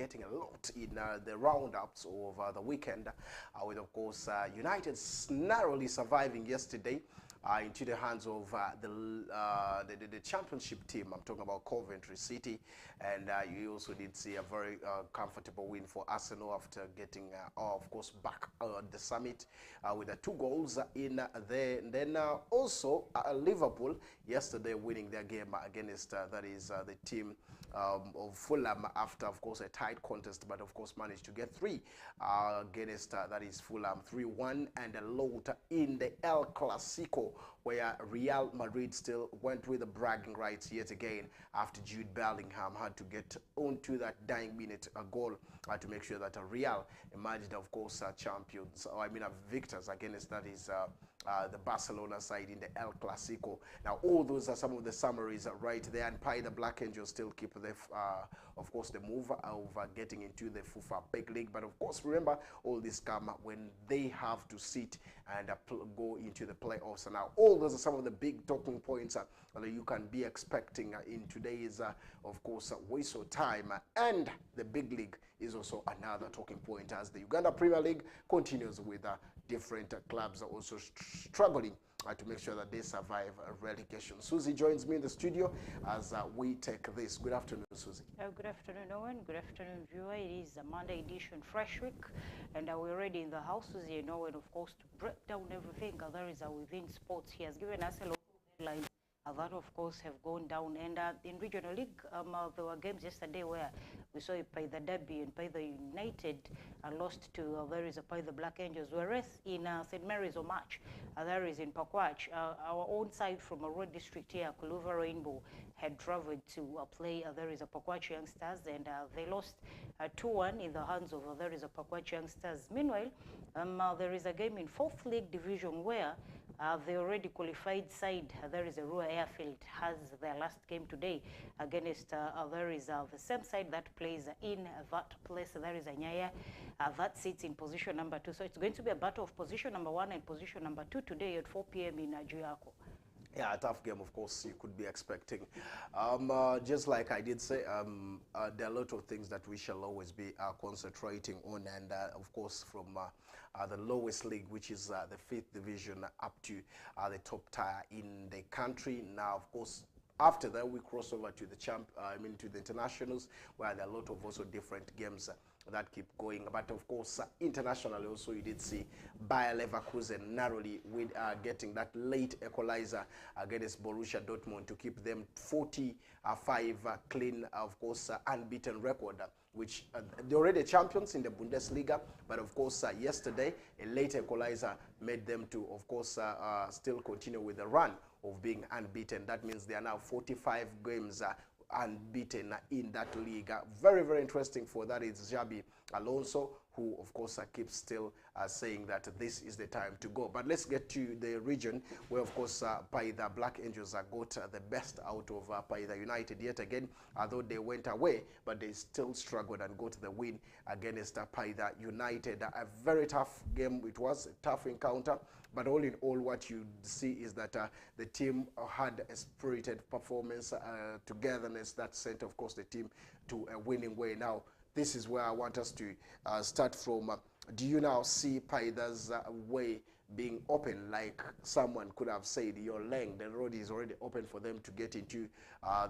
getting a lot in the roundups of the weekend, with, of course, United narrowly surviving yesterday into the hands of the championship team. I'm talking about Coventry City, and you also did see a very comfortable win for Arsenal after getting, of course, back at the summit with 2 goals in there. And then also Liverpool yesterday winning their game against that is the team of Fulham after, of course, a tight contest, but of course managed to get 3 against that is Fulham 3-1, and a lot in the El Clasico, where Real Madrid still went with the bragging rights yet again after Jude Bellingham had to get onto that dying minute a goal to make sure that Real emerged, of course, champions. I mean, victors against that is the Barcelona side in the El Clasico. Now, all those are some of the summaries right there, and Pai the Black Angels still keep the, of course, the move of getting into the FIFA Big League. But of course, remember, all this come when they have to sit and go into the playoffs. And now, all those are some of the big talking points that you can be expecting in today's, of course, whistle time. And the Big League is also another talking point as the Uganda Premier League continues with different clubs are also struggling to make sure that they survive relegation. Susie joins me in the studio as we take this. Good afternoon, Susie. Good afternoon, Owen. Good afternoon, viewer. It is a Monday edition, Fresh Week, and we're ready in the house, Susie and Owen, of course, to break down everything there is within sports. He has given us a lot of headlines that, of course, have gone down. And in Regional League, there were games yesterday where we saw Pai the Derby and Pai the United lost to there is Pai the Black Angels, whereas in St. Mary's Omach, there is in Pakwach, our own side from a road district here, Kuluva Rainbow, had traveled to play there is a Pakwach Youngsters, and they lost 2-1 in the hands of there is a Pakwach Youngsters. Meanwhile, there is a game in 4th League Division where the already qualified side, there is a Rua Airfield, has their last game today against there is the same side that plays in that place. There is a Nyaya that sits in position number 2. So it's going to be a battle of position number 1 and position number 2 today at 4 p.m. in Juako. Yeah, a tough game, of course, you could be expecting. Just like I did say, there are a lot of things that we shall always be concentrating on, and of course, from the lowest league, which is the 5th division, up to the top tier in the country. Now, of course, after that, we cross over to the to the internationals, where there are a lot of also different games that keep going. But of course, internationally also, you did see Bayer Leverkusen narrowly with getting that late equalizer against Borussia Dortmund to keep them 45 clean, of course, unbeaten record, which they're already champions in the Bundesliga. But of course, yesterday, a late equalizer made them to, of course, still continue with the run of being unbeaten. That means they are now 45 games unbeaten in that league. Very, very interesting for that is Xabi Alonso, who of course keeps still saying that this is the time to go. But let's get to the region where, of course, Pai the Black Angels got the best out of Pai the United yet again, although they went away, but they still struggled and got the win against Pai the United. A very tough game. It was a tough encounter, but all in all, what you see is that the team had a spirited performance, togetherness that sent, of course, the team to a winning way. Now, this is where I want us to start from. Do you now see Paida's way being open, like someone could have said, your lane, the road is already open for them to get into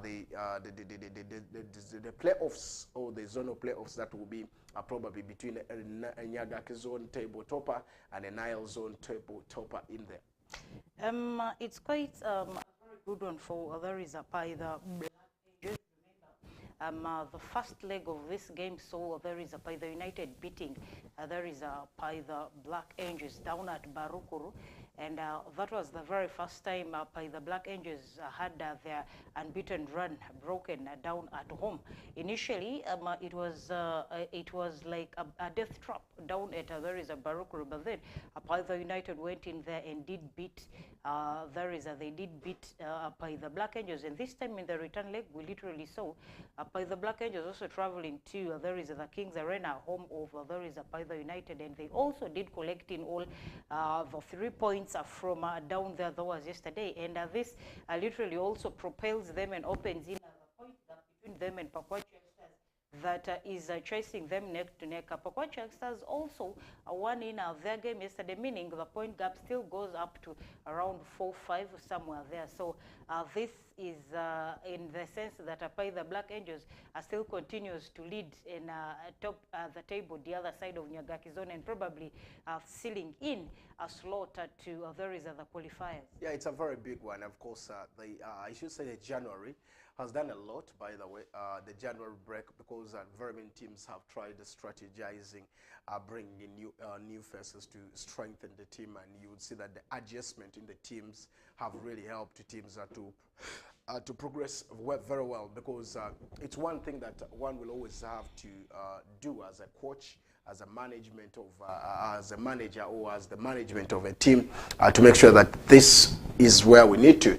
the playoffs, or the zonal playoffs that will be probably between a Nyagaki zone table topper and a Nile zone table topper in there? It's quite a very good one for there is a Paida Black Angels. The first leg of this game saw there is a Paida United beating there is a Paida Black Angels down at Barukuru, and that was the very first time Paida Black Angels had their unbeaten run broken down at home. Initially, it was like a death trap down at there is a Barukuru, but then Paida United went in there and did beat they did beat Paida Black Angels, and this time in the return leg we literally saw Paida Black Angels also traveling to there is the Kings Arena, home of there is Paida United, and they also did collect in all the 3 points from down there. That was yesterday, and this literally also propels them and opens in the point gap between them and Pakwach Youngsters that is chasing them neck to neck. Pakwach Youngsters also won in their game yesterday, meaning the point gap still goes up to around 4-5 somewhere there. So this is in the sense that Apai, the Black Angels, still continues to lead in top the table, the other side of Nyagaki zone, and probably sealing in a slot to various other qualifiers. Yeah, it's a very big one. Of course, I should say that January has done a lot, by the way, the January break, because very many teams have tried strategizing, bringing in new faces to strengthen the team, and you would see that the adjustment in the teams have really helped teams to progress very well, because it's one thing that one will always have to do as a coach, as a management of as a manager, or as the management of a team, to make sure that this is where we need to.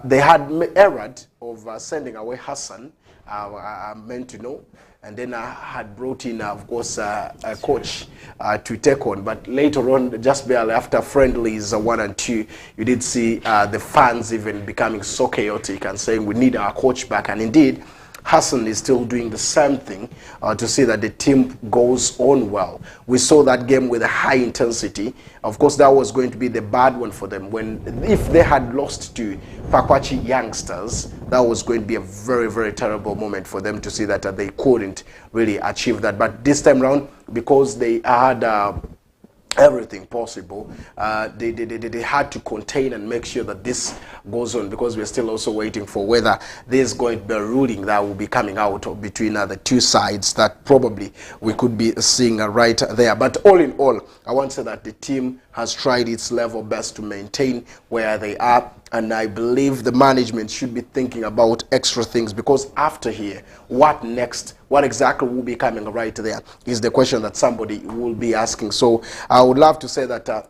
They had erred of sending away Hassan, I'm meant to know, and then I had brought in, of course, a coach to take on. But later on, just barely after friendlies 1 and 2, you did see the fans even becoming so chaotic and saying we need our coach back. And indeed, Hassan is still doing the same thing to see that the team goes on well. We saw that game with a high intensity. Of course, that was going to be the bad one for them. If they had lost to Pakwach Youngsters, that was going to be a very, very terrible moment for them to see that they couldn't really achieve that. But this time around, because they had everything possible, they had to contain and make sure that this goes on, because we're still also waiting for whether there's going to be a ruling that will be coming out between the two sides that probably we could be seeing right there. But all in all, I want to say that the team has tried its level best to maintain where they are, and I believe the management should be thinking about extra things, because after here, what next? What exactly will be coming right there is the question that somebody will be asking. So I would love to say that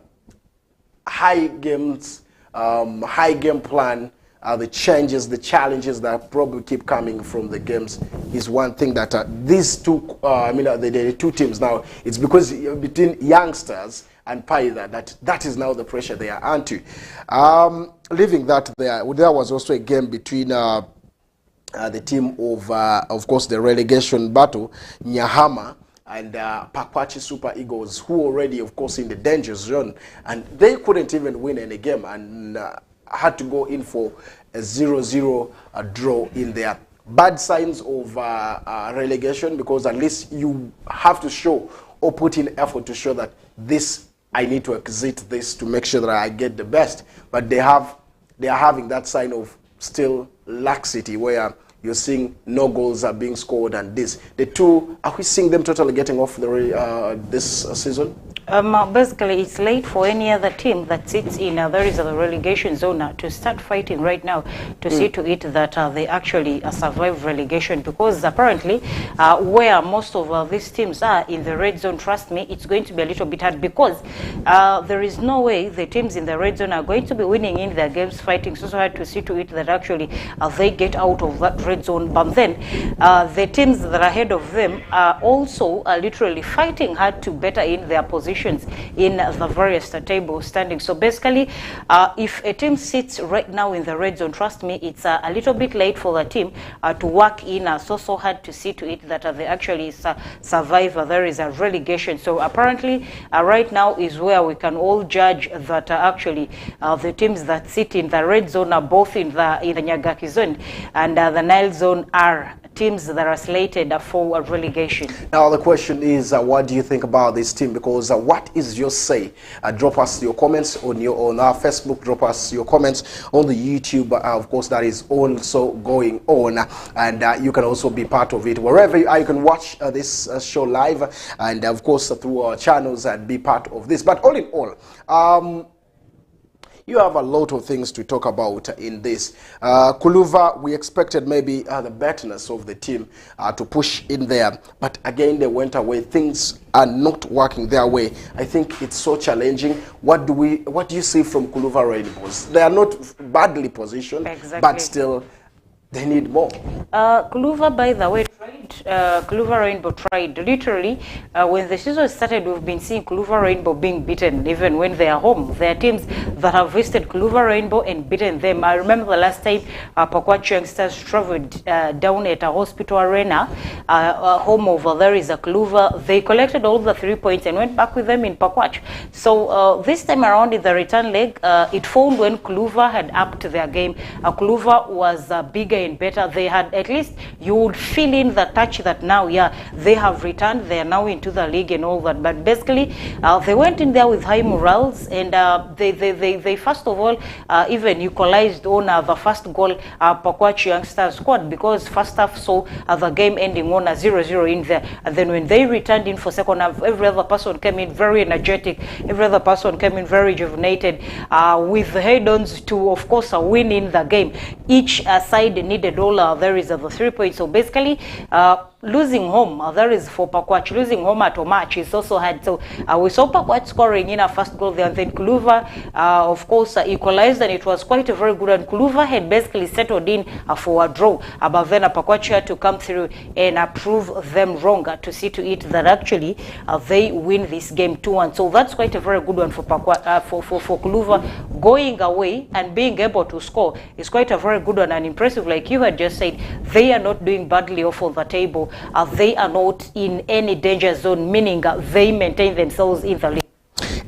high game plan, the changes, the challenges that probably keep coming from the games is one thing that these two, the two teams now, it's because between Youngsters and Paida that is now the pressure they are onto. Leaving that there was also a game between the team of course, the relegation battle, Nyahama and Pakwach Super Eagles, who already, of course, in the danger zone, and they couldn't even win any game, and had to go in for a 0-0 draw in there. Bad signs of relegation, because at least you have to show or put in effort to show that this, I need to exit this to make sure that I get the best. But they are having that sign of still laxity, where you're seeing no goals are being scored, and this. The two, are we seeing them totally getting off the this season? Basically, it's late for any other team that sits in the relegation zone to start fighting right now to see to it that they actually survive relegation, because apparently where most of these teams are in the red zone, trust me, it's going to be a little bit hard, because there is no way the teams in the red zone are going to be winning in their games, fighting so hard to see to it that actually they get out of that red zone. But then the teams that are ahead of them are also literally fighting hard to better in their position in the various table standings. So basically, if a team sits right now in the red zone, trust me, it's a little bit late for the team to work in so hard to see to it that they actually survive. There is a relegation. So apparently, right now is where we can all judge that actually the teams that sit in the red zone are both in the Nyagaki zone and the Nile zone are teams that are slated for relegation. Now the question is, what do you think about this team? Because what is your say? Drop us your comments on our Facebook. Drop us your comments on the YouTube. Of course, that is also going on, and you can also be part of it wherever you are. You can watch this show live, and of course through our channels, and be part of this. But all in all, you have a lot of things to talk about in this. Kuluva, we expected maybe the betterness of the team to push in there, but again they went away. Things are not working their way. I think it's so challenging. What do you see from Kuluva Rainbows? They are not badly positioned, exactly, but still They need more. Kuluva, by the way, tried. Kuluva Rainbow tried. Literally, when the season started, we've been seeing Kuluva Rainbow being beaten, even when they are home. There are teams that have visited Kuluva Rainbow and beaten them. I remember the last time Pakwach Youngsters traveled down at a hospital arena, home over there is a Kuluva. They collected all the 3 points and went back with them in Pakwach. So this time around in the return leg, it found when Kuluva had upped their game. Kuluva was bigger and better. They had, at least you would feel in the touch that now, yeah, they have returned. They are now into the league and all that. But basically, they went in there with high morals, and they first of all even equalized on the first goal Pakwach Youngsters scored, because first half saw the game ending on a 0-0 in there. And then when they returned in for second half, every other person came in very energetic. Every other person came in very rejuvenated, with head-ons to, of course, win in the game. Each side needed all there is of the 3 points. So basically, losing home, there is for Pakwach. Losing home at Omach is also hard. So we saw Pakwach scoring in a first goal there, and then Kuluva, of course, equalized, and it was quite a very good. And Kuluva had basically settled in for a draw. But then Pakwach had to come through and prove them wrong to see to it that actually they win this game 2-1. So that's quite a very good one for Pakwach, for Kuluva. Going away and being able to score is quite a very good one and impressive. Like you had just said, they are not doing badly off of the table. They are not in any danger zone, meaning they maintain themselves in the league.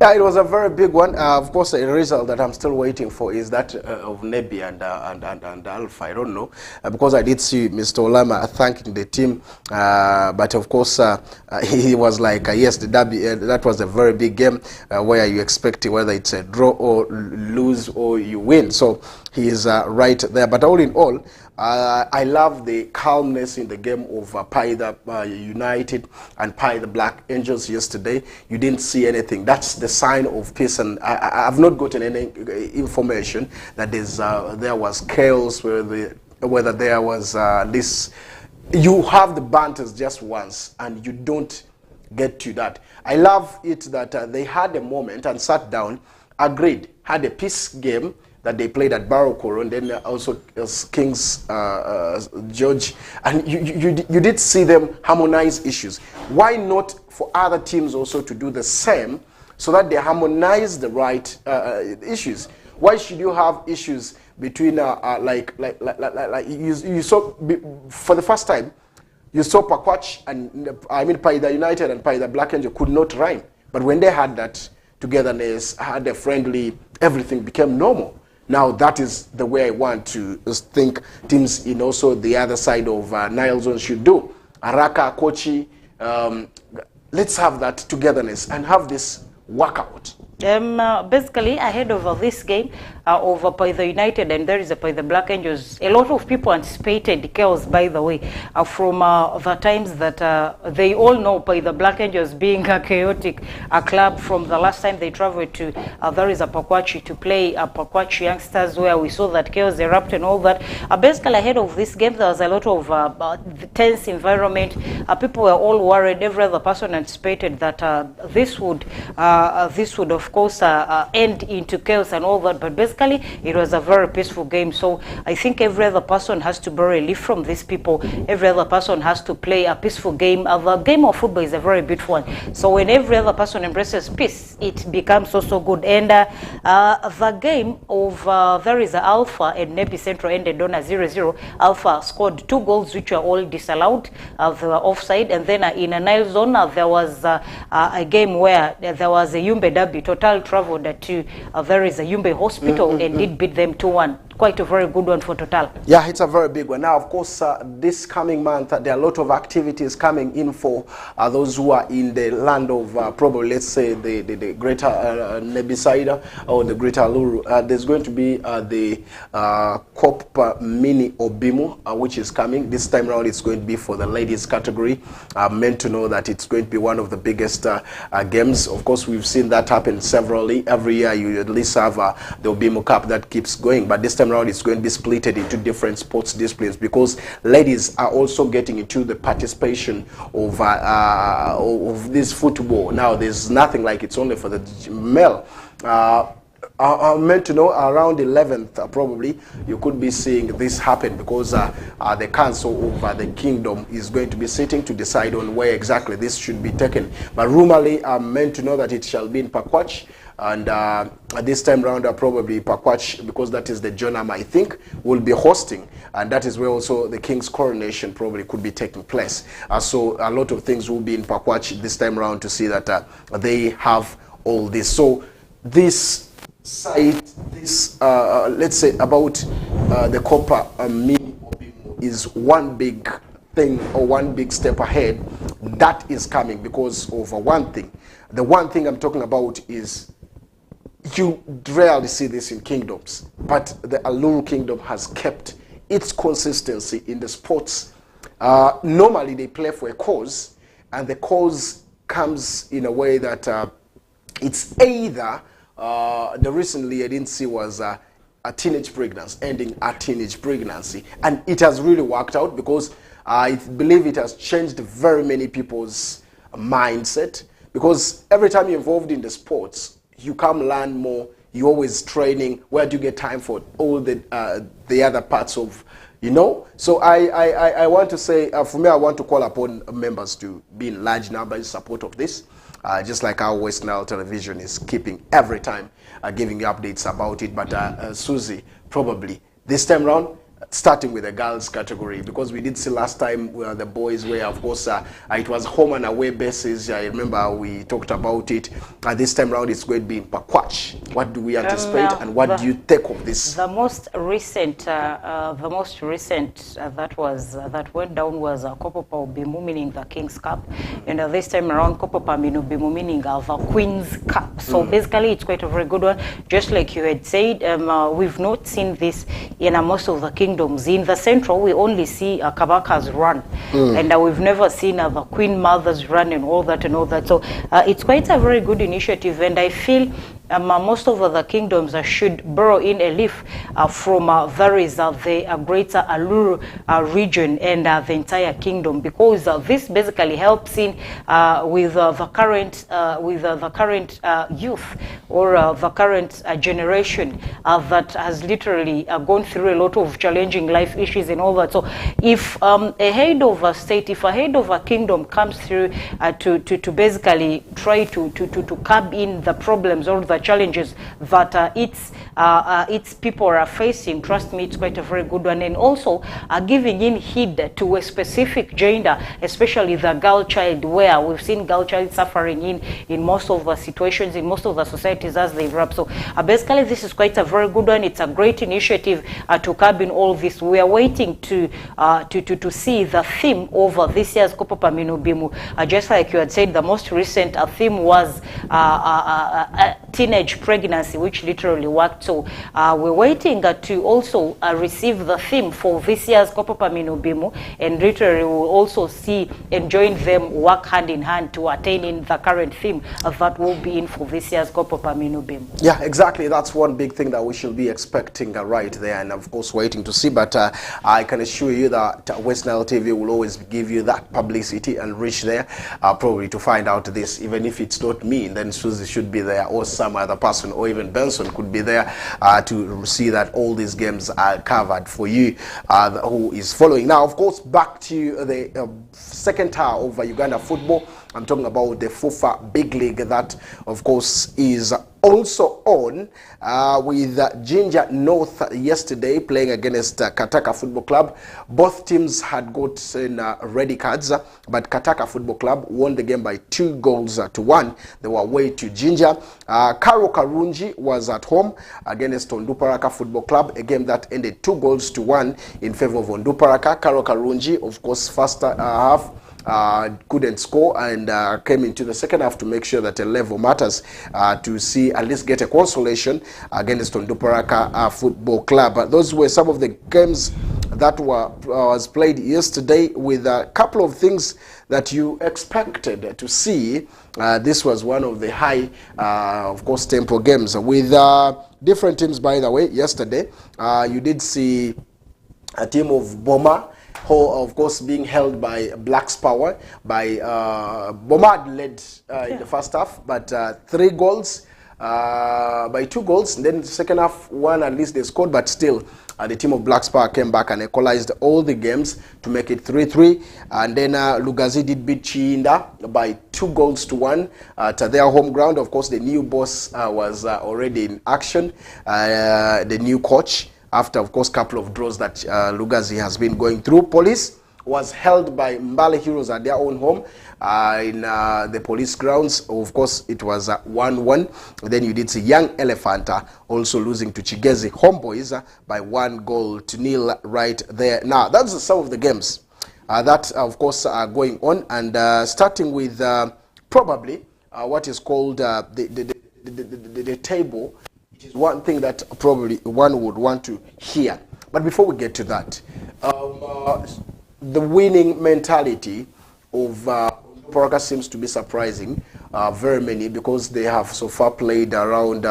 Yeah, it was a very big one. Of course, a result that I'm still waiting for is that of Nebi and Alpha. I don't know, because I did see Mr. Olama thanking the team, but of course he was like, yes, the derby, that was a very big game where you expect whether it's a draw or lose or you win. So he is right there. But all in all, I love the calmness in the game of Paida United and Paida Black Angels yesterday. You didn't see anything. That's the sign of peace, and I've not gotten any information that there was chaos, whether there was this. You have the banters just once, and you don't get to that. I love it that they had a moment and sat down, agreed, had a peace game that they played at Barrow and then also King's George, and you did see them harmonize issues. Why not for other teams also to do the same, so that they harmonize the right issues? Why should you have issues between like you saw for the first time? You saw Pakwach and Paida United and Paida Black Angel could not rhyme, but when they had that togetherness, had a friendly, everything became normal. Now that is the way I want to think teams in also the other side of Nile Zone should do. Araka, Kochi, let's have that togetherness and have this workout. Basically, ahead of this game, over Paida United and there is a Paida Black Angels, a lot of people anticipated chaos, by the way, from the times that they all know Paida Black Angels being a chaotic club from the last time they traveled to there is a Pakwach to play Pakwach Youngsters, where we saw that chaos erupt and all that. Basically, ahead of this game, there was a lot of tense environment. People were all worried. Every other person anticipated that this would of course end into chaos and all that, but basically it was a very peaceful game. So I think every other person has to borrow a leaf from these people. Every other person has to play a peaceful game. The game of football is a very beautiful one. So when every other person embraces peace, it becomes also good. And the game of there is Alpha and Nepi Central ended on a 0-0. Alpha scored 2 goals which were all disallowed. They were offside. And then in a Nile Zone, there was a game where there was a Yumbe derby. Total traveled to there is a Yumbe hospital and did beat them 2-1. Quite a very good one for Total. Yeah, it's a very big one. Now, of course, this coming month, there are a lot of activities coming in for those who are in the land of probably, let's say, the greater Nebisida or the greater Luru. There's going to be the COP Mini Obimu, which is coming. This time around, it's going to be for the ladies category. I'm meant to know that it's going to be one of the biggest games. Of course, we've seen that happen severally. Every year, you at least have the Obimu Cup that keeps going. But this time around, it's going to be splitted into different sports disciplines, because ladies are also getting into the participation of this football. Now, there's nothing like it's only for the male. I'm meant to know around 11th, probably, you could be seeing this happen because the council of the kingdom is going to be sitting to decide on where exactly this should be taken. But rumorly, I'm meant to know that it shall be in Pakwach. And this time round, probably Pakwach, because that is the Jonam, I think, will be hosting. And that is where also the king's coronation probably could be taking place. So a lot of things will be in Pakwach this time round to see that they have all this. So this site, this let's say about the copper mini is one big thing or one big step ahead that is coming because of one thing. The one thing I'm talking about is you rarely see this in kingdoms, but the Aluru kingdom has kept its consistency in the sports. Normally they play for a cause, and the cause comes in a way that it's either the recently I didn't see was a teenage pregnancy, ending a teenage pregnancy. And it has really worked out because I believe it has changed very many people's mindset. Because every time you're involved in the sports, you come learn more, you're always training. Where do you get time for all the other parts of, you know? So I want to say, for me, I want to call upon members to be in large numbers in support of this. Just like our West Nile Television is keeping every time giving you updates about it. But Susie, probably this time around, starting with the girls category, because we did see last time where the boys were, of course, it was home and away basis. I remember we talked about it. This time around, it's going to be in Pakwach. What do we anticipate, and what do you take of this? The most recent, that went down was Kopopa Ubimu, meaning the King's Cup, and this time around, Kopopa Ubimu, meaning the Queen's Cup. So basically, it's quite a very good one. Just like you had said, we've not seen this in most of the kingdoms. In the central, we only see Kabaka's run, and we've never seen the Queen Mother's run and all that. So it's quite a very good initiative, and I feel most of the kingdoms should borrow in a leaf from there is the greater Aluru region and the entire kingdom, because this basically helps in with the current youth or the current generation that has literally gone through a lot of challenging life issues and all that. So if a head of a state, if a head of a kingdom comes through to basically try to curb in the problems or the challenges that its people are facing, trust me, it's quite a very good one. And also giving in heed to a specific gender, especially the girl child, where we've seen girl child suffering in most of the situations, in most of the societies as they grow up. So basically this is quite a very good one. It's a great initiative to curb in all this. We are waiting to see the theme of this year's Kopopa Minubimu. Just like you had said, the most recent theme was teenage pregnancy, which literally worked. So we're waiting to also receive the theme for this year's Kopopa Minubimu, and literally we'll also see and join them work hand in hand to attain in the current theme that will be in for this year's Kopopa Minubimu. Yeah, exactly. That's one big thing that we should be expecting right there, and of course waiting to see. But I can assure you that West Nile TV will always give you that publicity and reach there, probably to find out this. Even if it's not me, then Susie should be there, or some other person, or even Benson could be there to see that all these games are covered for you who is following. Now, of course, back to the second tier of Uganda football. I'm talking about the FUFA Big League that, of course, is also on with Ginger North yesterday playing against Kataka Football Club. Both teams had gotten red cards, but Kataka Football Club won the game by 2-1. They were away to Ginger. Karo Karunji was at home against Onduparaka Football Club, a game that ended 2-1 in favor of Onduparaka. Karo Karunji, of course, first half couldn't score and came into the second half to make sure that a level matters to see at least get a consolation against Onduparaka Football Club. Those were some of the games that was played yesterday, with a couple of things that you expected to see. This was one of the high, of course, tempo games with different teams, by the way. Yesterday, you did see a team of Boma, who, of course, being held by Blacks Power. By Boma led in the first half, but 3 goals by 2 goals. And then the second half, one at least they scored, but still the team of Black Spar came back and equalized all the games to make it 3-3. And then Lugazi did beat Chiinda by 2-1 at their home ground. Of course, the new boss was already in action, the new coach, after, of course, a couple of draws that Lugazi has been going through. Police was held by Mbale Heroes at their own home in the police grounds. Of course, it was 1-1. Then you did see Young Elephant also losing to Chigezi Homeboys by 1-0 right there. Now, that's some of the games that, of course, are going on. And starting with probably what is called the table. It is one thing that probably one would want to hear. But before we get to that, the winning mentality of Poraka seems to be surprising very many, because they have so far played around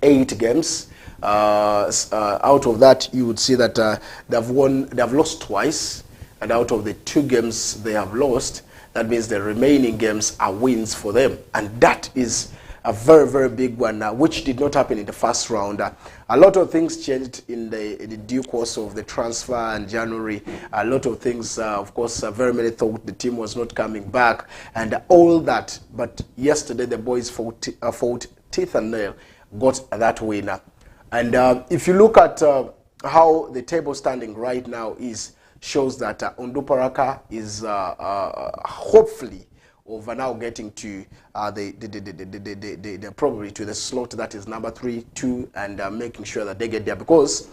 8 games. Out of that, you would see that they've lost twice, and out of the 2 games they have lost, that means the remaining games are wins for them, and that is a very, very big one, which did not happen in the first round. A lot of things changed in the due course of the transfer in January. A lot of things, of course, very many thought the team was not coming back and all that. But yesterday, the boys fought teeth and nail, got that winner. And if you look at how the table standing right now shows that Onduparaka is hopefully over now getting to probably to the slot that is number 3, 2, and making sure that they get there, because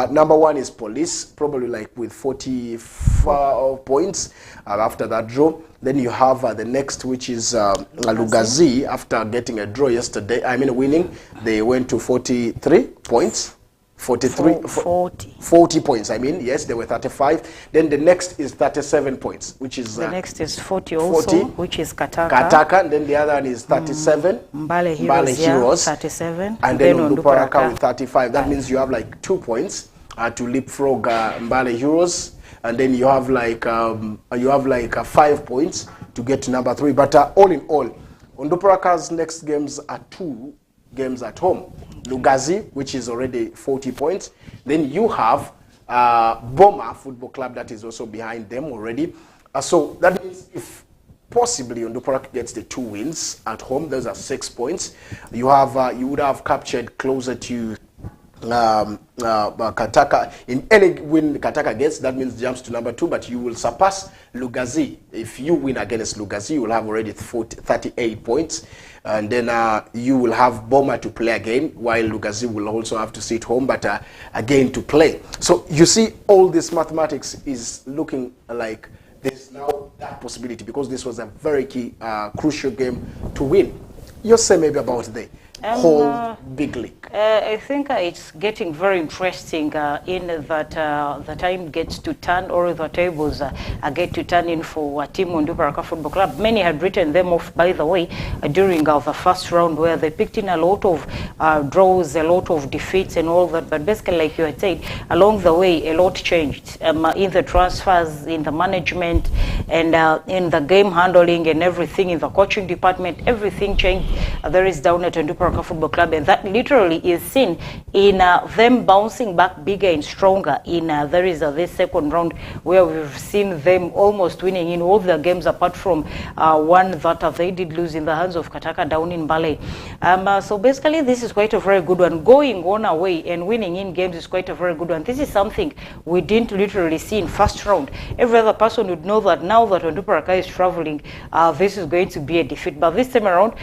number 1 is Police, probably like with 44 points after that draw. Then you have the next, which is Lugazi, after getting a draw yesterday. I mean, winning, they went to 43 points. 40 points, I mean, yes, they were 35. Then the next is 37 points, which is... the next is 40 also, which is Kataka. Kataka, and then the other one is 37. Mbale Heroes, 37. And then Onduparaka with 35. That means you have like 2 points to leapfrog Mbale Heroes. And then you have like 5 points to get to number 3. But all in all, Onduparaka's next games are 2 games at home. Lugazi, which is already 40 points. Then you have Boma Football Club that is also behind them already. So that means if possibly Onduparaka gets the 2 wins at home, those are 6 points. You would have captured closer to Kataka. In any win Kataka gets, that means jumps to number 2, but you will surpass Lugazi. If you win against Lugazi, you will have already 38 points. And then you will have Boma to play again, while Lugazi will also have to sit home, but again to play. So you see, all this mathematics is looking like there's now that possibility, because this was a very key, crucial game to win. You say maybe about the whole big league. I think it's getting very interesting in that the time gets to turn, or the tables get to turn in for Team Onduparaka Football Club. Many had written them off, by the way, during the first round, where they picked in a lot of draws, a lot of defeats and all that. But basically, like you had said, along the way, a lot changed in the transfers, in the management, and in the game handling and everything, in the coaching department. Everything changed. There is down at Onduparaka Football Club, and that literally is seen in them bouncing back bigger and stronger in this second round, where we've seen them almost winning in all their games apart from one that they did lose in the hands of Kataka down in Mbale. So basically, this is quite a very good one. Going on away and winning in games is quite a very good one. This is something we didn't literally see in first round. Every other person would know that now that Onduparaka is traveling, this is going to be a defeat. But this time around,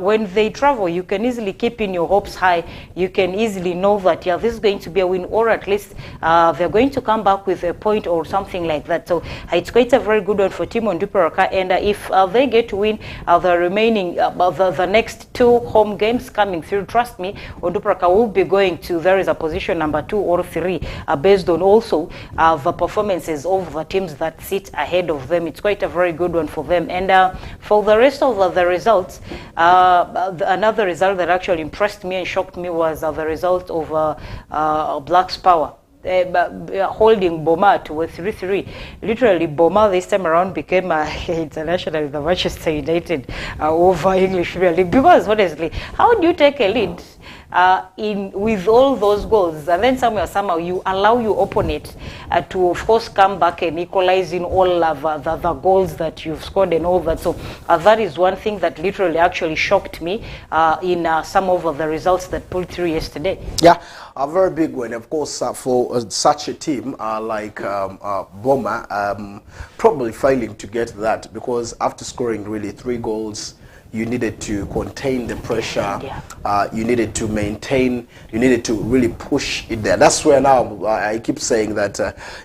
when they travel, you can easily keep in your hopes high. You can easily know that, yeah, this is going to be a win, or at least they're going to come back with a point or something like that. So it's quite a very good one for Team Onduparaka. And if they get to win the remaining, the next 2 home games coming through, trust me, Onduparaka will be going to, there is a position number 2 or 3, based on also the performances of the teams that sit ahead of them. It's quite a very good one for them. And for the rest of the results, another result that actually impressed me and shocked me was the result of Black's Power. holding Boma to a 3-3. Literally, Boma this time around became international with the Manchester United over English Premier League. Because honestly, how do you take a lead with all those goals, and then somehow you allow your opponent to, of course, come back and equalize in all of the goals that you've scored and all that. So that is one thing that literally actually shocked me in some of the results that pulled through yesterday. Yeah, a very big one, of course, for such a team like Boma, probably failing to get that, because after scoring really 3 goals, you needed to contain the pressure, you needed to maintain, you needed to really push it there. That's where now I keep saying that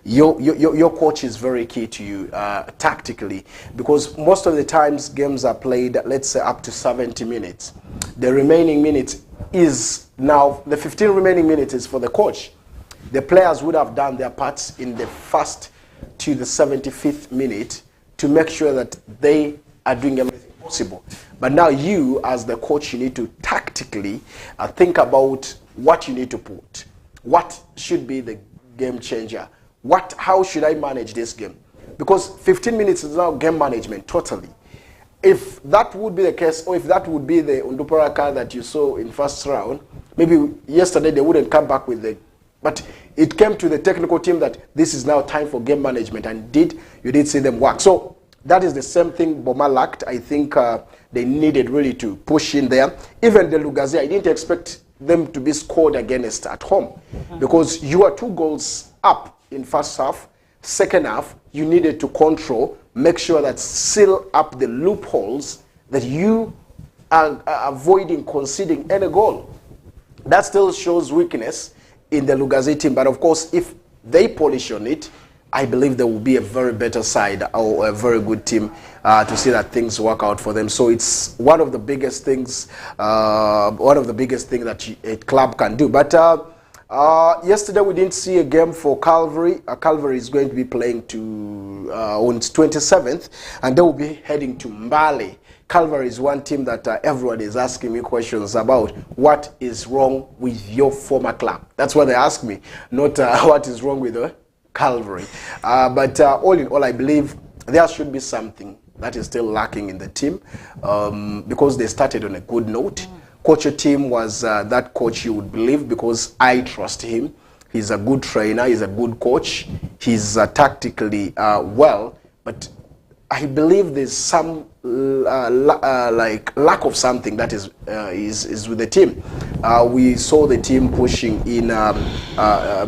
your coach is very key to you tactically, because most of the times games are played, let's say, up to 70 minutes. The remaining minutes is now, the 15 remaining minutes is for the coach. The players would have done their parts in the first to the 75th minute to make sure that they are doing everything possible. But now you, as the coach, you need to tactically think about what you need to put. What should be the game changer? How should I manage this game? Because 15 minutes is now game management totally. If that would be the case, or if that would be the Onduparaka that you saw in first round, maybe yesterday they wouldn't come back with the... But it came to the technical team that this is now time for game management, and you did see them work. So that is the same thing Boma lacked. I think they needed really to push in there. Even the Lugazi, I didn't expect them to be scored against at home, because you are 2 goals up in first half. Second half, you needed to control, make sure that seal up the loopholes that you are avoiding conceding any goal. That still shows weakness in the Lugazi team. But of course, if they polish on it, I believe there will be a very better side, or a very good team to see that things work out for them. So it's one of the biggest things, that a club can do. But yesterday we didn't see a game for Calvary. Calvary is going to be playing on 27th, and they will be heading to Mbale. Calvary is one team that everyone is asking me questions about. What is wrong with your former club? That's what they ask me, not what is wrong with Calvary. But all in all, I believe there should be something that is still lacking in the team, because they started on a good note. Coach team was that coach you would believe, because I trust him. He's a good trainer, he's a good coach, he's tactically well, but I believe there's some like lack of something that is with the team. We saw the team pushing in,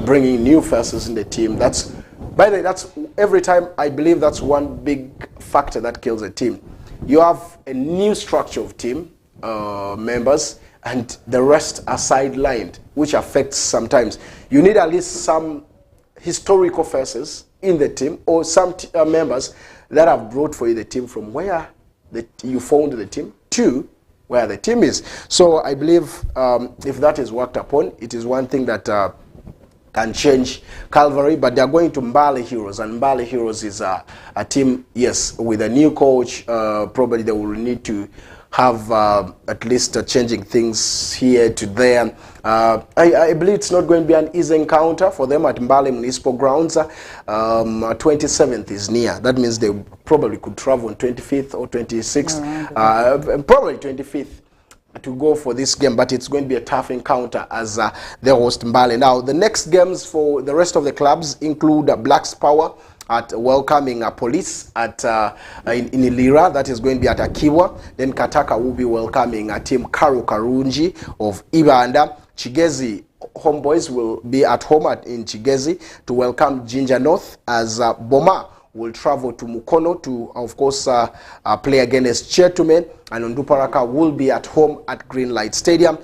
bringing new faces in the team. That's, by the way, that's every time. I believe that's one big factor that kills a team. You have a new structure of team members, and the rest are sidelined, which affects sometimes. You need at least some historical faces in the team, or some members that have brought for you the team from where you found the team to where the team is. So I believe if that is worked upon, it is one thing that can change Calvary. But they are going to Mbale Heroes, and Mbale Heroes is a team, yes, with a new coach. Probably they will need to have at least changing things here to there. I believe it's not going to be an easy encounter for them at Mbale Municipal Grounds. 27th is near. That means they probably could travel on 25th or 26th, probably 25th, to go for this game. But it's going to be a tough encounter as they host Mbale. Now, the next games for the rest of the clubs include Blacks Power at welcoming Police at in Ilira. That is going to be at Akiwa. Then Kataka will be welcoming team Karu Karunji of Ibanda. Chigezi Homeboys will be at home in Chigezi to welcome Ginger North, as Boma will travel to Mukono to, of course, play against Chetumen, and Onduparaka will be at home at Greenlight Stadium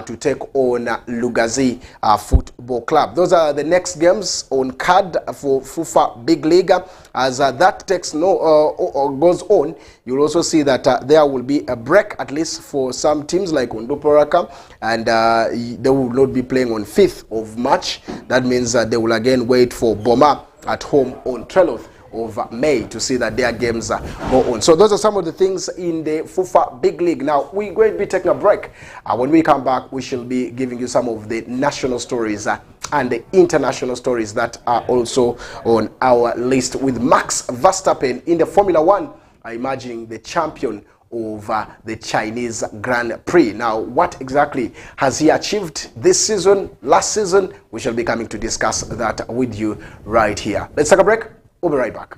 to take on Lugazi Football Club. Those are the next games on card for FUFA Big League. As that goes on, you'll also see that there will be a break, at least for some teams like Onduparaka, and they will not be playing on 5th of March. That means they will again wait for Boma at home on 12th of May to see that their games go on. So those are some of the things in the FUFA Big League. Now, we're going to be taking a break. When we come back, we shall be giving you some of the national stories and the international stories that are also on our list, with Max Verstappen in the Formula One, imagining the champion of the Chinese Grand Prix. Now, what exactly has he achieved this season, last season? We shall be coming to discuss that with you right here. Let's take a break. We'll be right back.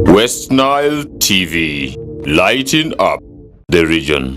West Nile TV, lighting up the region.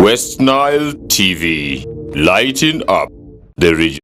West Nile TV, lighting up the region.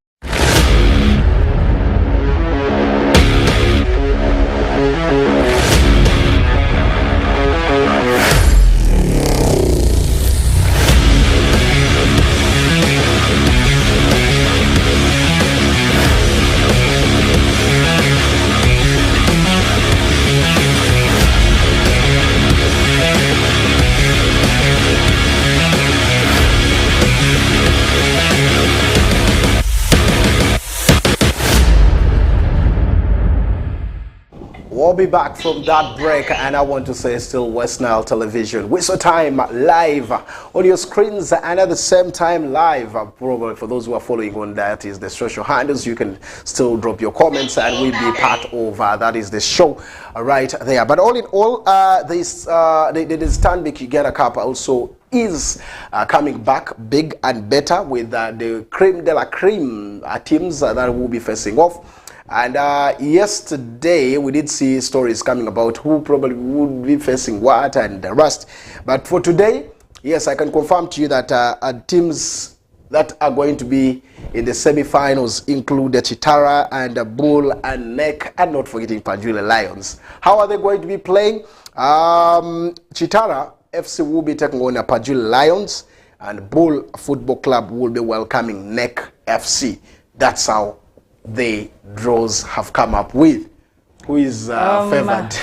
We'll be back from that break, and I want to say still West Nile Television. Whistle time live on your screens, and at the same time live, probably for those who are following on that is the social handles. You can still drop your comments and we'll be part of that is the show right there. But all in all, the Stanbic Uganda Cup also is coming back big and better with the creme de la creme teams that will be facing off. And yesterday, we did see stories coming about who probably would be facing what and the rest. But for today, yes, I can confirm to you that teams that are going to be in the semi-finals include the Chitara and the Bull and NEC, and not forgetting Pajule Lions. How are they going to be playing? Chitara FC will be taking on Pajule Lions, and Bull Football Club will be welcoming NEC FC. That's how the draws have come up with. Who is favored?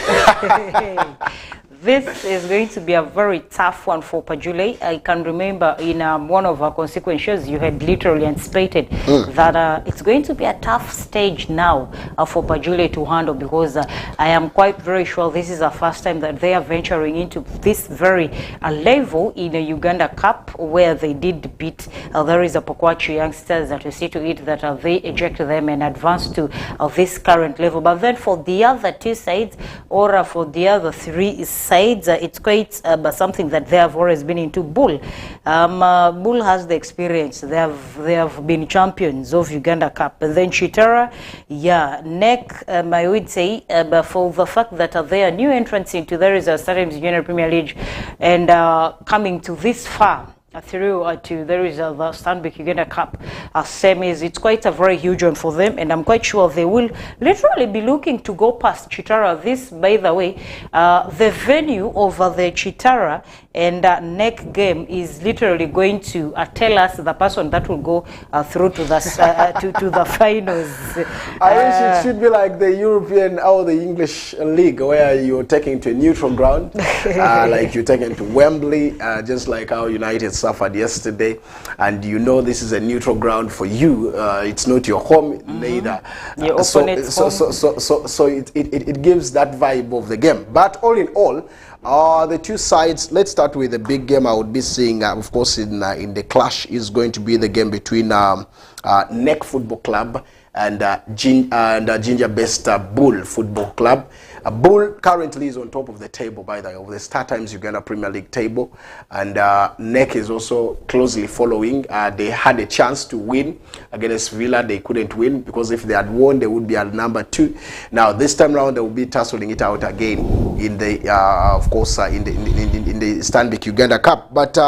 This is going to be a very tough one for Pajule. I can remember in one of our consequences, you had literally anticipated that it's going to be a tough stage now for Pajule to handle, because I am quite very sure this is the first time that they are venturing into this very level in a Uganda Cup, where they did beat there is a Pakwachi youngsters that we see to it that they eject them and advance to this current level. But then for the other two sides, or for the other three sides, it's quite something that they have always been into. Bull has the experience. They have been champions of Uganda Cup. And then Chitara, yeah, NEC, I would say, but for the fact that they are new entrants into there is a certain Junior Premier League, and coming to this far through to there is the Stanbic Uganda Cup semis. It's quite a very huge one for them, and I'm quite sure they will literally be looking to go past Chitara. This, by the way, the venue of the Chitara and NEC game is literally going to tell us the person that will go through to the to the finals. I wish it should be like the European or the English League, where you're taking to a neutral ground, like you're taking to Wembley, just like how United suffered yesterday, and you know this is a neutral ground for you. It's not your home, neither. So it gives that vibe of the game. But all in all, the two sides, let's start with the big game I would be seeing, of course, in the clash is going to be the game between NEC Football Club and Ginger Best Bull Football Club. Bull currently is on top of the table, by the way, of the Star Times Uganda Premier League table, and NEC is also closely following. They had a chance to win against Villa. They couldn't win, because if they had won, they would be at number 2. Now this time round, they will be tussling it out again in the, of course, in the Stanbic Uganda Cup. But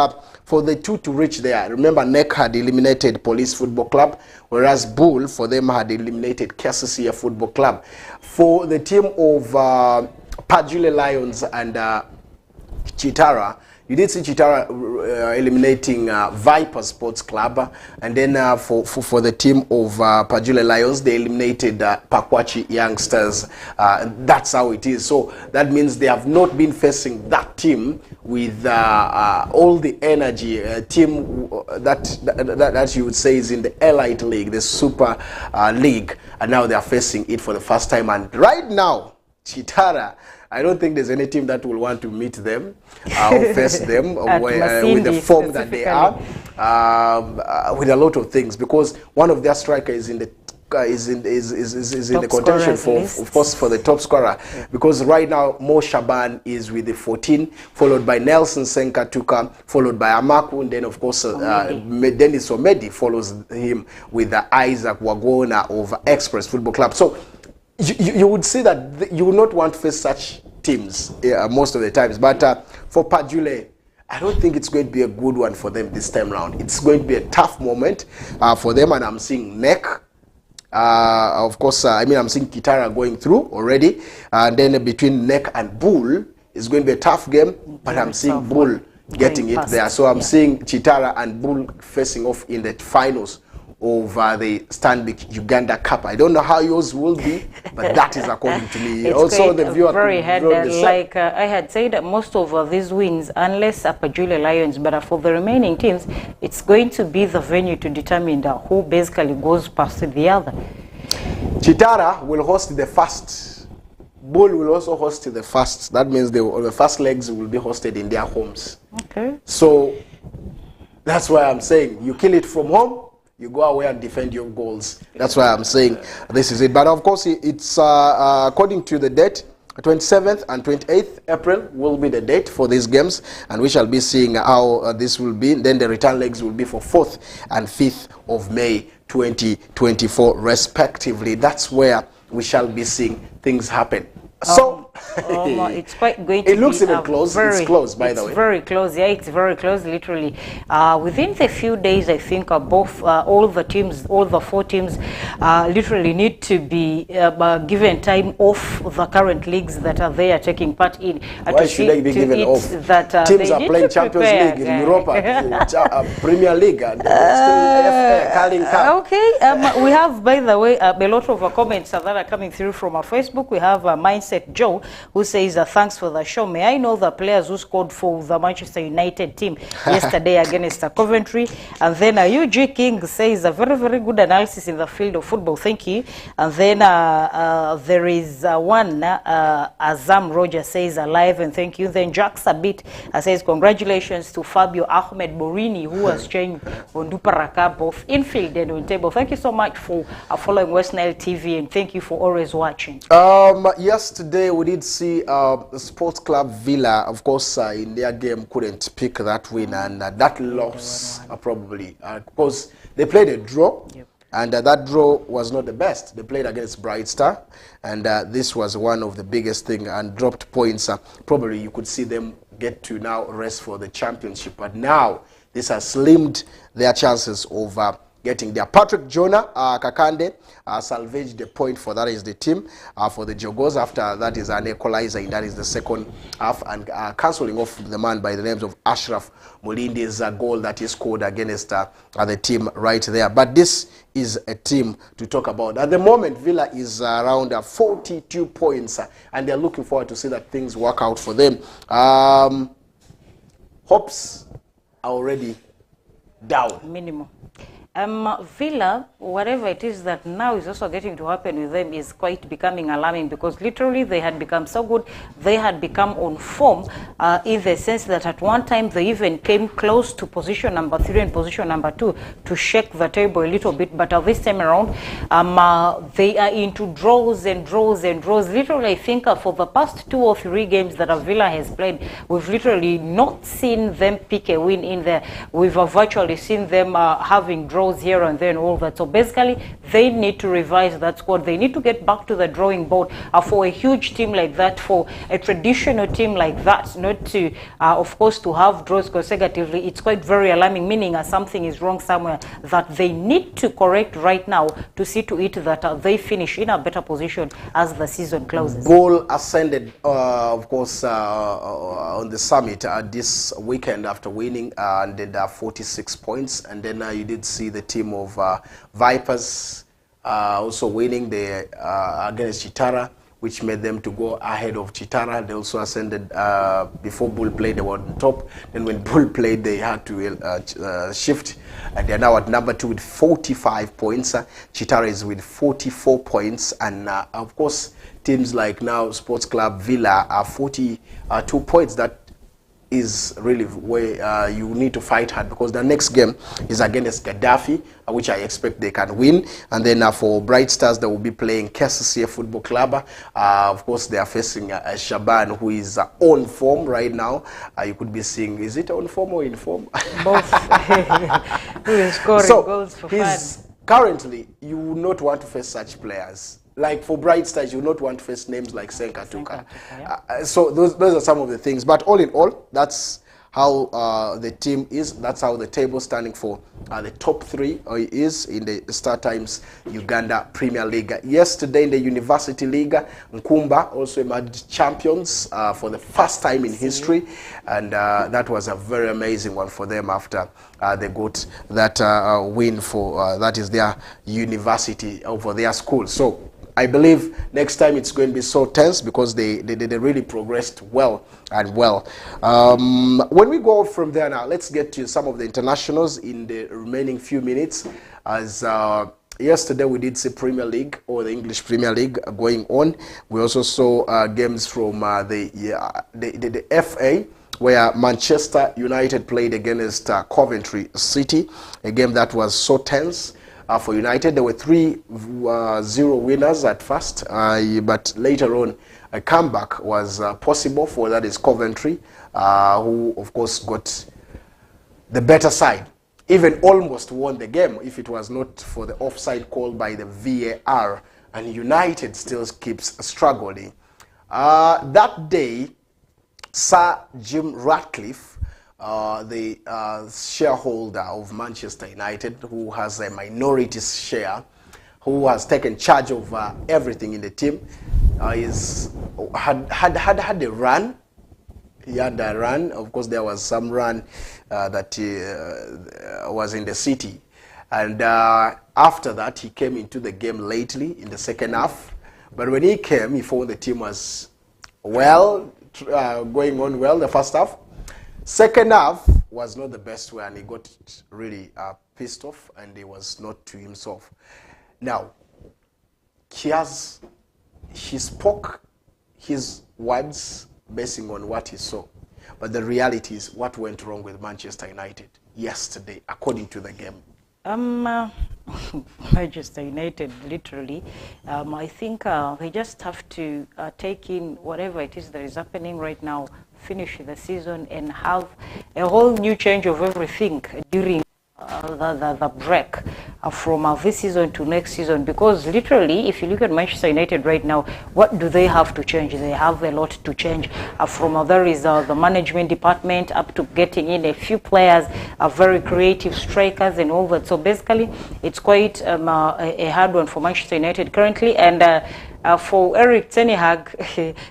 for the two to reach there, remember NEC had eliminated Police Football Club, whereas Bull, for them, had eliminated KCCA Football Club. For the team of Pajule Lions and Chitara, you did see Chitara eliminating Viper Sports Club, and then for the team of Pajule Lions, they eliminated Pakwachi Youngsters. That's how it is. So that means they have not been facing that team with all the energy. Team that you would say is in the Elite League, the Super League, and now they are facing it for the first time. And right now, Chitara, I don't think there's any team that will want to meet them or face them with the form that they are, with a lot of things, because one of their strikers is in the the contention for, of course, for the top scorer, because right now Mo Shaban is with the 14, followed by Nelson Senkatuka, followed by Amaku, and then of course Dennis Omedi follows him with the Isaac Wagona of Express Football Club. So you would see that you would not want to face such teams most of the times. But for Pajule, I don't think it's going to be a good one for them this time round. It's going to be a tough moment for them, and I'm seeing NEC. Of course, I'm seeing Chitara going through already, and then between NEC and Bull, it's going to be a tough game, but I'm seeing Bull getting it there. So I'm seeing Chitara and Bull facing off in the finals of the Stanbic Uganda Cup. I don't know how yours will be, but that is according to me. It's also the viewer very hard, like I had said, that most of these wins, unless Pajule Lions, but for the remaining teams, it's going to be the venue to determine who basically goes past the other. Chitara will host the first. Bull will also host the first. That means the first legs will be hosted in their homes. Okay. So that's why I'm saying you kill it from home, you go away and defend your goals. That's why I'm saying this is it. But of course, it's according to the date, 27th and 28th April will be the date for these games, and we shall be seeing how this will be. Then the return legs will be for 4th and 5th of May 2024 respectively. That's where we shall be seeing things happen. So it's quite going to it looks be even close. It's close, by the way. It's very close. Yeah, it's very close. Literally, within the few days, I think both all the teams, all the 4 teams, literally need to be given time off the current leagues that are there taking part in. Why should they be given off? That teams are playing Champions League in Europa, Premier League, and okay. We have, by the way, a lot of comments that are coming through from our Facebook. We have Mindset Joe, who says thanks for the show. May I know the players who scored for the Manchester United team yesterday against Coventry? And then UG King says a very, very good analysis in the field of football. Thank you. And then there is one, Azam Roger says alive and thank you. Then Jack Sabit says congratulations to Fabio Ahmed Borini, who was trained on Duparaka, both infield and on table. Thank you so much for following West Nile TV, and thank you for always watching. Yesterday we did see Sports Club Villa, of course, in their game couldn't pick that win, and that loss probably because they played a draw. Yep. And that draw was not the best. They played against Bright Star, and this was one of the biggest thing, and dropped points. Probably you could see them get to now rest for the championship, but now this has slimmed their chances of getting there. Patrick Jonah Kakande salvaged the point for that is the team for the Jogos. After that is an equalizer, and that is the second half, and cancelling off the man by the names of Ashraf Mulindi's goal that he scored against the team right there. But this is a team to talk about. At the moment, Villa is around 42 points, and they're looking forward to see that things work out for them. Hopes are already down. Minimum. Villa, whatever it is that now is also getting to happen with them is quite becoming alarming, because literally they had become so good, they had become on form in the sense that at one time they even came close to position number 3 and position number 2 to shake the table a little bit, but this time around they are into draws and draws and draws. Literally, I think for the past 2 or 3 games that Villa has played, we've literally not seen them pick a win in there. We've virtually seen them having draws here and there and all that. So basically, they need to revise that squad. They need to get back to the drawing board for a huge team like that, for a traditional team like that, not to, of course, to have draws consecutively. It's quite very alarming, meaning something is wrong somewhere that they need to correct right now to see to it that they finish in a better position as the season closes. Bull ascended, of course, on the summit this weekend after winning and did 46 points, and then you did see the team of Vipers also winning the against Chitara, which made them to go ahead of Chitara. They also ascended before Bull played, they were on top. Then when Bull played, they had to shift, and they're now at number 2 with 45 points. Chitara is with 44 points, and of course teams like now Sports Club Villa are 42 points. That is really where you need to fight hard, because the next game is against Gaddafi, which I expect they can win. And then for Bright Stars, they will be playing KCCA Football Club. Of course, they are facing Shaban, who is on form right now. You could be seeing, is it on form or in form? Both. Who is scoring goals for fun. Currently, you would not want to face such players. Like for Bright Stars, you not want to face names like Senka Tuka. Yeah. So those are some of the things. But all in all, that's how the team is. That's how the table standing for the top 3 is in the Star Times Uganda Premier League. Yesterday in the University League, Nkumba also emerged champions for the first time in history. And that was a very amazing one for them after they got that win for, that is their university over their school. So I believe next time it's going to be so tense, because they really progressed well and well. When we go from there now, let's get to some of the internationals in the remaining few minutes. As yesterday we did see Premier League, or the English Premier League, going on. We also saw games from the FA, where Manchester United played against Coventry City, a game that was so tense. For United, there were 3-0 winners at first, but later on a comeback was possible for, that is, Coventry, who of course got the better side even almost won the game if it was not for the offside call by the VAR, and United still keeps struggling. That day, Sir Jim Ratcliffe, the shareholder of Manchester United, who has a minority share, who has taken charge of everything in the team, had a run. He had a run. Of course, there was some run that was in the city. And after that, he came into the game lately in the second half. But when he came, he found the team was well, going on well the first half. Second half was not the best way, and he got really pissed off, and he was not to himself. Now, he spoke his words basing on what he saw. But the reality is what went wrong with Manchester United yesterday, according to the game. Manchester United, literally, I think they just have to take in whatever it is that is happening right now, finish the season, and have a whole new change of everything during the break from this season to next season. Because literally, if you look at Manchester United right now, what do they have to change? They have a lot to change. From there is the management department up to getting in a few players, very creative strikers and all that. So basically, it's quite a hard one for Manchester United currently. And for Erik ten Hag,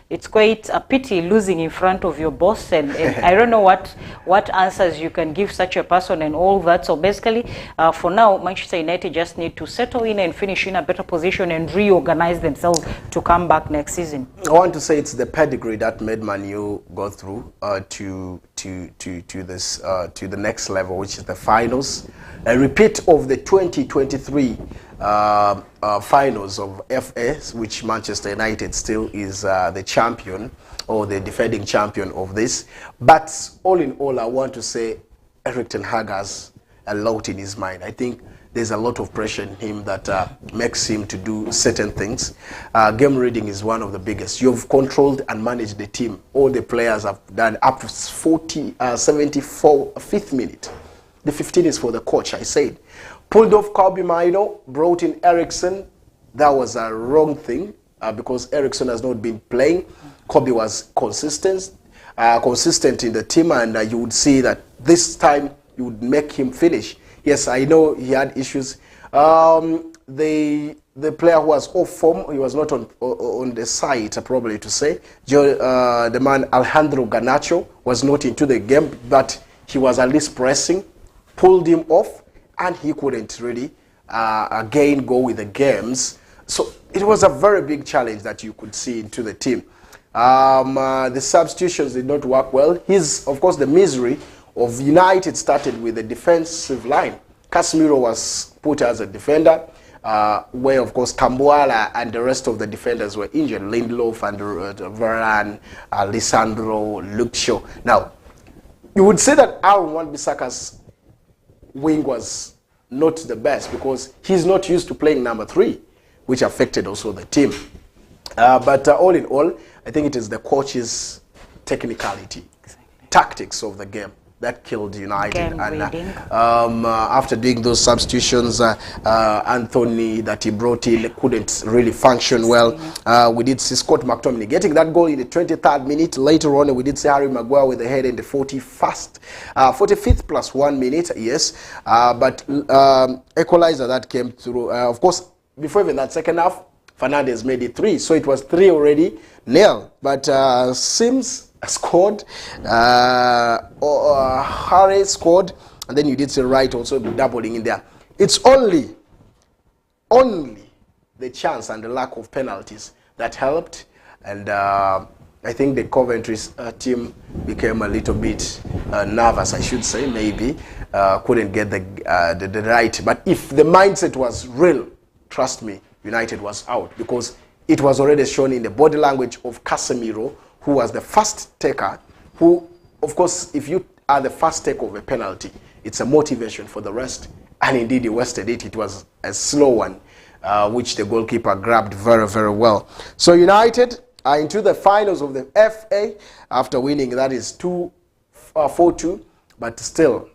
it's quite a pity losing in front of your boss, and I don't know what answers you can give such a person and all that. So basically, for now, Manchester United just need to settle in and finish in a better position and reorganize themselves to come back next season. I want to say it's the pedigree that made Man U go through to the next level, which is the finals. A repeat of the 2023 finals of FA, which Manchester United still is the champion or the defending champion of this. But all in all, I want to say Erik ten Hag has a lot in his mind. I think there's a lot of pressure in him that makes him to do certain things. Game reading is one of the biggest. You've controlled and managed the team. All the players have done up to 74th minute. The 15 is for the coach, I said. Pulled off Kobbie Mainoo, brought in Eriksen. That was a wrong thing because Eriksen has not been playing. Kobbie was consistent in the team, and you would see that this time you would make him finish. Yes, I know he had issues. The player who was off form, he was not on the site, probably to say. The man Alejandro Garnacho was not into the game, but he was at least pressing, pulled him off, and he couldn't really again go with the games. So it was a very big challenge that you could see into the team. The substitutions did not work well. Of course, the misery of United started with the defensive line. Casemiro was put as a defender, where of course Kambuala and the rest of the defenders were injured. Lindelof and Varane, Lisandro, Luke Shaw. Now, you would say that Aaron Wan-Bissaka's wing was not the best because he's not used to playing number 3, which affected also the team. But all in all, I think it is the coach's technicality, tactics of the game that killed United. And after doing those substitutions, Anthony that he brought in couldn't really function well. We did see Scott McTominay getting that goal in the 23rd minute. Later on, we did see Harry Maguire with the head in the 45th plus 1 minute, yes. But equalizer that came through. Of course, before even that second half, Fernandes made it 3. So it was 3 already, nil. But Sims scored, Harry scored, and then you did see Wright also doubling in there. It's only the chance and the lack of penalties that helped, and I think the Coventry team became a little bit nervous, I should say, maybe couldn't get the right. But if the mindset was real, trust me, United was out, because it was already shown in the body language of Casemiro, who was the first taker, who, of course, if you are the first taker of a penalty, it's a motivation for the rest. And indeed, he wasted it. It was a slow one, which the goalkeeper grabbed very, very well. So United are into the finals of the FA after winning, that is 4-2. But still,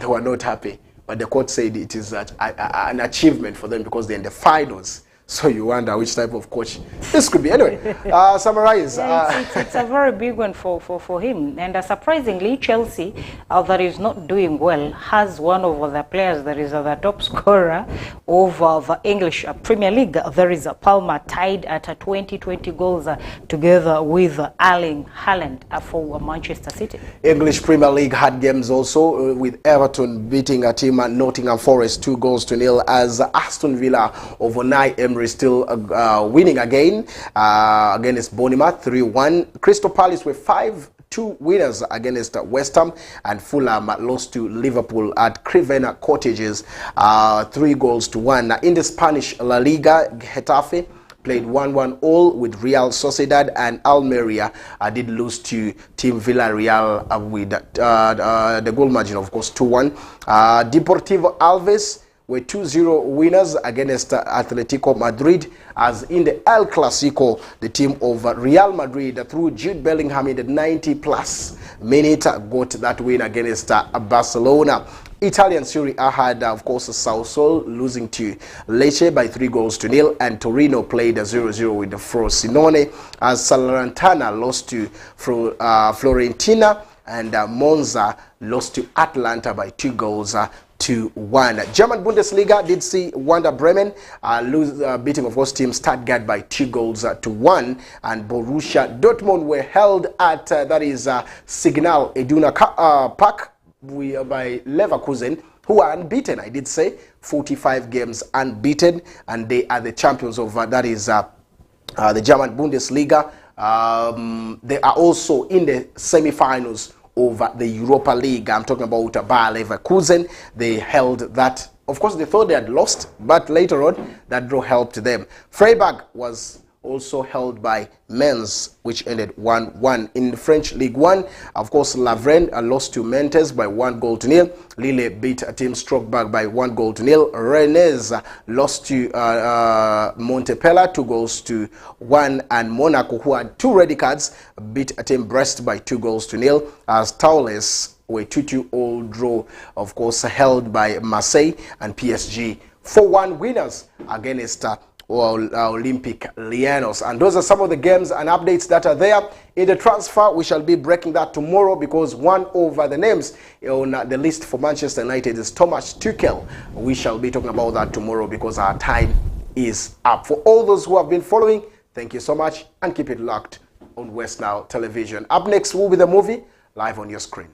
they were not happy. But the court said it is an achievement for them because they're in the finals. So you wonder which type of coach this could be. Anyway, summarize. Yeah, it's a very big one for him. And surprisingly, Chelsea, that is not doing well, has one of the players that is the top scorer of the English Premier League. There is Palmer tied at 20 goals together with Erling Haaland for Manchester City. English Premier League had games also with Everton beating a team at Nottingham Forest 2-0 as Aston Villa of Unai Emery still winning again against Bournemouth 3-1. Crystal Palace were 5-2 winners against West Ham, and Fulham lost to Liverpool at Craven Cottages 3-1. In the Spanish La Liga, Getafe played 1-1 all with Real Sociedad, and Almeria did lose to Team Villarreal with the goal margin, of course, 2-1. Deportivo Alaves were 2-0 winners against Atletico Madrid, as in the El Clasico, the team of Real Madrid, through Jude Bellingham in the 90-plus minute, got that win against Barcelona. Italian Serie A had, of course, Sassuolo losing to Lecce by 3-0, and Torino played 0-0 with the Frosinone, as Salernitana lost to Fiorentina, and Monza lost to Atalanta by 2-1. German Bundesliga did see Werder Bremen beating, of course, Team Stuttgart by 2-1, and Borussia Dortmund were held at Signal Iduna Park by Leverkusen, who are unbeaten. I did say 45 games unbeaten, and they are the champions of the German Bundesliga. They are also in the semi-finals over the Europa League. I'm talking about Bayer Leverkusen. They held that. Of course, they thought they had lost, but later on, that draw helped them. Freiburg was also held by Mainz, which ended 1-1. In the French Ligue 1, of course, Lavren lost to Nantes by 1-0. Lille beat Team Strasbourg by 1-0. Rennes lost to Montpellier 2-1, and Monaco, who had 2 red cards, beat Team Brest by 2-0, as Toulouse were 2-2 all draw, of course, held by Marseille, and PSG 4-1 winners against Olympic Lyons. And those are some of the games and updates that are there in the transfer. We shall be breaking that tomorrow, because one of the names on the list for Manchester United is Thomas Tuchel. We shall be talking about that tomorrow, because our time is up. For all those who have been following, thank you so much, and keep it locked on West Nile Television. Up next will be the movie live on your screen.